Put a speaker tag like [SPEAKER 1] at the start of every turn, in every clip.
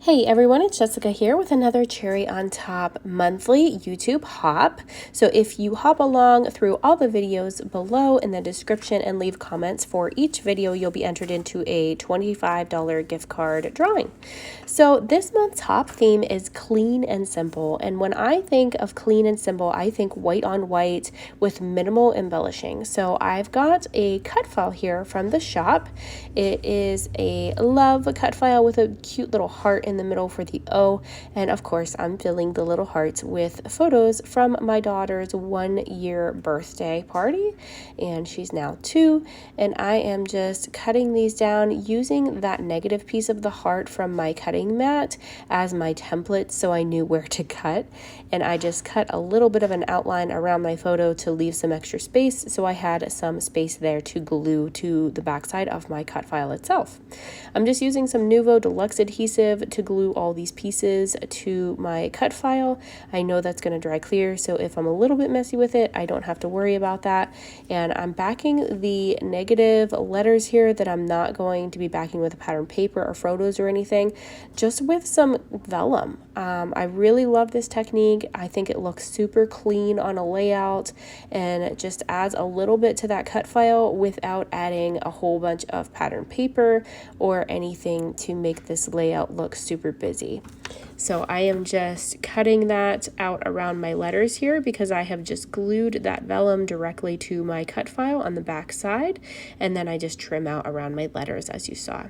[SPEAKER 1] Hey everyone, it's Jessica here with another Cherry on Top monthly YouTube hop. So if you hop along through all the videos below in the description and leave comments for each video, you'll be entered into a $25 gift card drawing. So this month's hop theme is clean and simple. And when I think of clean and simple, I think white on white with minimal embellishing. So I've got a cut file here from the shop. It is a love cut file with a cute little heart in the middle for the O, and of course I'm filling the little hearts with photos from my daughter's 1-year birthday party, and she's now 2, and I am just cutting these down using that negative piece of the heart from my cutting mat as my template so I knew where to cut. And I just cut a little bit of an outline around my photo to leave some extra space, so I had some space there to glue to the backside of my cut file itself. I'm just using some Nuvo Deluxe adhesive to glue all these pieces to my cut file. I know that's going to dry clear, so if I'm a little bit messy with it, I don't have to worry about that. And I'm backing the negative letters here that I'm not going to be backing with a pattern paper or photos or anything, just with some vellum. I really love this technique. I think it looks super clean on a layout and it just adds a little bit to that cut file without adding a whole bunch of pattern paper or anything to make this layout look super busy. So I am just cutting that out around my letters here because I have just glued that vellum directly to my cut file on the back side, and then I just trim out around my letters as you saw.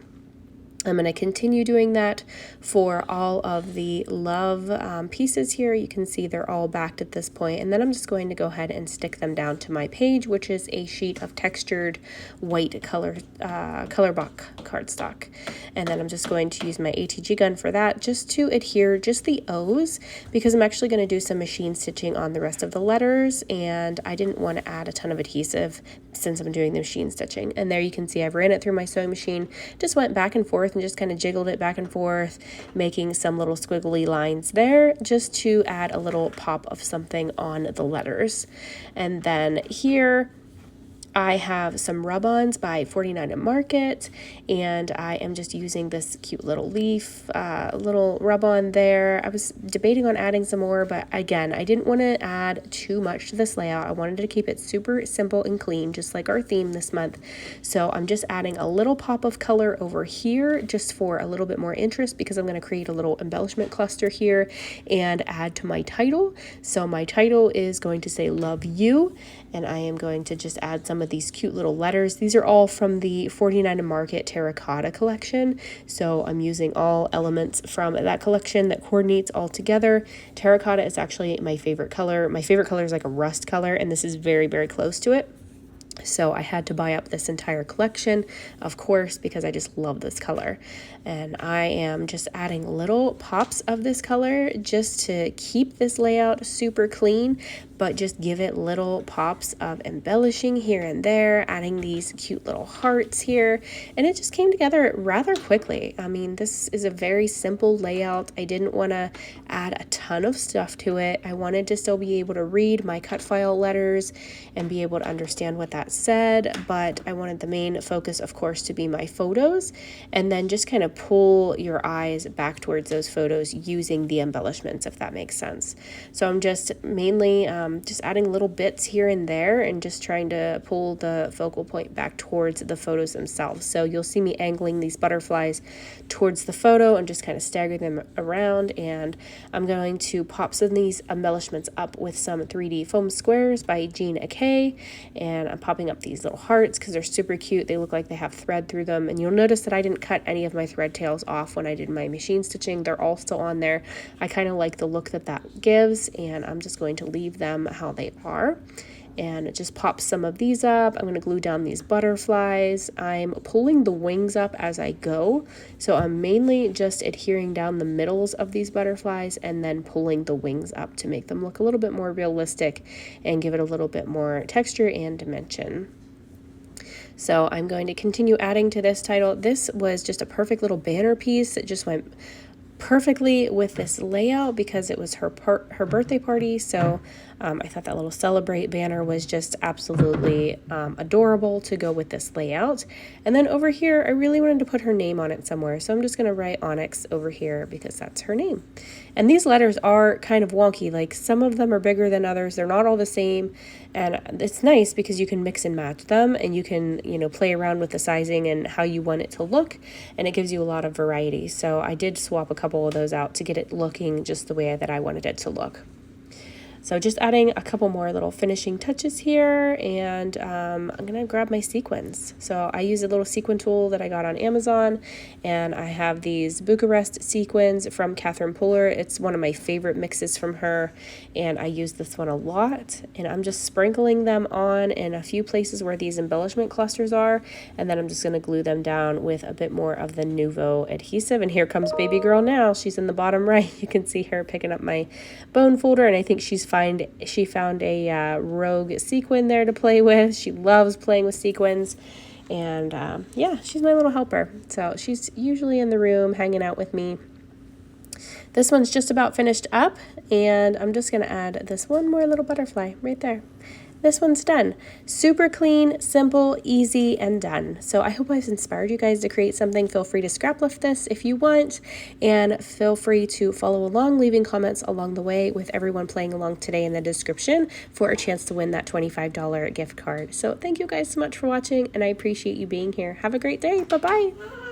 [SPEAKER 1] I'm going to continue doing that for all of the love pieces here. You can see they're all backed at this point, and then I'm just going to go ahead and stick them down to my page, which is a sheet of textured white color book cardstock. And then I'm just going to use my ATG gun for that, just to adhere just the O's, because I'm actually going to do some machine stitching on the rest of the letters, and I didn't want to add a ton of adhesive since I'm doing the machine stitching. And there you can see I've ran it through my sewing machine, just went back and forth and just kind of jiggled it back and forth, making some little squiggly lines there just to add a little pop of something on the letters. And then here I have some rub-ons by 49 at Market, and I am just using this cute little leaf, little rub-on there. I was debating on adding some more, but again, I didn't want to add too much to this layout. I wanted to keep it super simple and clean, just like our theme this month. So I'm just adding a little pop of color over here just for a little bit more interest, because I'm going to create a little embellishment cluster here and add to my title. So my title is going to say Love You, and I am going to just add some of these cute little letters. These are all from the 49 at Market terracotta collection, so I'm using all elements from that collection that coordinates all together. Terracotta is actually my favorite color. My favorite color is like a rust color, and this is very, very close to it. So I had to buy up this entire collection, of course, because I just love this color. And I am just adding little pops of this color just to keep this layout super clean, but just give it little pops of embellishing here and there, adding these cute little hearts here. And it just came together rather quickly. I mean, this is a very simple layout. I didn't want to add a ton of stuff to it. I wanted to still be able to read my cut file letters and be able to understand what that said, but I wanted the main focus, of course, to be my photos, and then just kind of pull your eyes back towards those photos using the embellishments, if that makes sense. So I'm just mainly just adding little bits here and there and just trying to pull the focal point back towards the photos themselves. So you'll see me angling these butterflies towards the photo and just kind of stagger them around, and I'm going to pop some of these embellishments up with some 3D foam squares by Jean Akay, and I'm popping up these little hearts because they're super cute. They look like they have thread through them, and you'll notice that I didn't cut any of my thread tails off when I did my machine stitching. They're all still on there. I kind of like the look that that gives, and I'm just going to leave them how they are. And just pop some of these up. I'm going to glue down these butterflies. I'm pulling the wings up as I go, so I'm mainly just adhering down the middles of these butterflies and then pulling the wings up to make them look a little bit more realistic and give it a little bit more texture and dimension. So I'm going to continue adding to this title. This was just a perfect little banner piece that just went perfectly with this layout because it was her birthday party. So I thought that little celebrate banner was just absolutely adorable to go with this layout. And then over here, I really wanted to put her name on it somewhere. So I'm just going to write Onyx over here because that's her name. And these letters are kind of wonky. Like some of them are bigger than others. They're not all the same. And it's nice because you can mix and match them and you can, you know, play around with the sizing and how you want it to look. And it gives you a lot of variety. So I did swap a couple of those out to get it looking just the way that I wanted it to look. So just adding a couple more little finishing touches here, and I'm gonna grab my sequins. So I use a little sequin tool that I got on Amazon, and I have these Bucharest sequins from Catherine Puller. It's one of my favorite mixes from her, and I use this one a lot, and I'm just sprinkling them on in a few places where these embellishment clusters are, and then I'm just gonna glue them down with a bit more of the Nuvo adhesive. And here comes baby girl now. She's in the bottom right. You can see her picking up my bone folder, and I think she found a rogue sequin there to play with. She loves playing with sequins, and yeah, she's my little helper. So she's usually in the room hanging out with me. This one's just about finished up, and I'm just gonna add this one more little butterfly right there. This one's done. Super clean, simple, easy, and done. So I hope I've inspired you guys to create something. Feel free to scrap lift this if you want, and feel free to follow along, leaving comments along the way with everyone playing along today in the description for a chance to win that $25 gift card. So thank you guys so much for watching, and I appreciate you being here. Have a great day. Bye-bye.